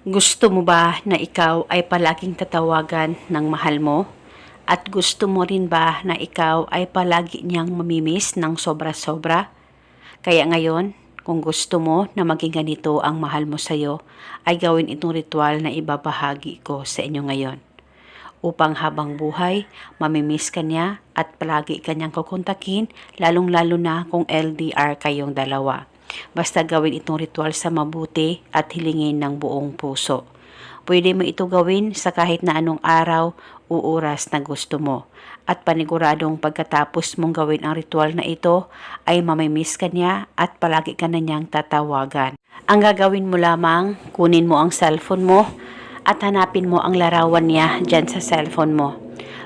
Gusto mo ba na ikaw ay palaging tatawagan ng mahal mo? At gusto mo rin ba na ikaw ay palagi niyang mamimiss ng sobra-sobra? Kaya ngayon, kung gusto mo na maging ganito ang mahal mo sa'yo, ay gawin itong ritual na ibabahagi ko sa inyo ngayon. Upang habang buhay, mamimiss ka niya at palagi kanyang kukontakin, lalong-lalo na kung LDR kayong dalawa. Basta gawin itong ritual sa mabuti at hilingin ng buong puso. Pwede mo ito gawin sa kahit na anong araw o oras na gusto mo. At paniguradong pagkatapos mong gawin ang ritual na ito, ay mamimiss ka niya at palagi ka na niyang tatawagan. Ang gagawin mo lamang, kunin mo ang cellphone mo at hanapin mo ang larawan niya dyan sa cellphone mo.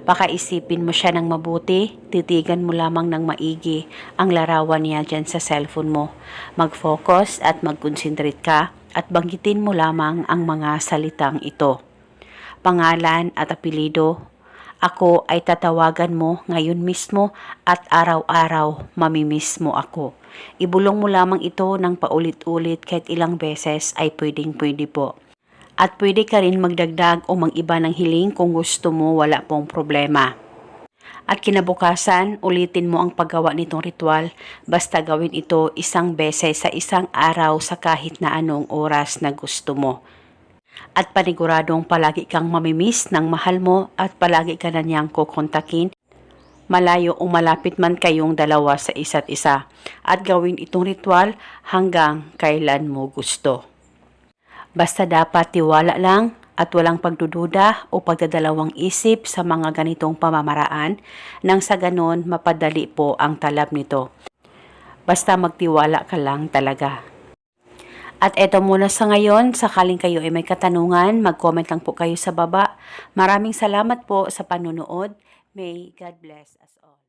Baka isipin mo siya ng mabuti, titigan mo lamang ng maigi ang larawan niya dyan sa cellphone mo. Mag-focus at mag-concentrate ka at banggitin mo lamang ang mga salitang ito. Pangalan at apelido, ako ay tatawagan mo ngayon mismo at araw-araw mamimiss mo ako. Ibulong mo lamang ito ng paulit-ulit kahit ilang beses ay pwedeng-pwede po. At pwede ka rin magdagdag o mag-iba ng hiling kung gusto mo, wala pong problema. At kinabukasan, ulitin mo ang paggawa nitong ritual, basta gawin ito isang beses sa isang araw sa kahit na anong oras na gusto mo. At paniguradong palagi kang mamimiss ng mahal mo at palagi ka na niyang kukontakin, malayo o malapit man kayong dalawa sa isa't isa. At gawin itong ritual hanggang kailan mo gusto. Basta dapat tiwala lang at walang pagdududa o pagdadalawang isip sa mga ganitong pamamaraan nang sa ganon mapadali po ang talab nito. Basta magtiwala ka lang talaga. At eto muna sa ngayon, sakaling kayo ay may katanungan, mag-comment lang po kayo sa baba. Maraming salamat po sa panunood. May God bless us all.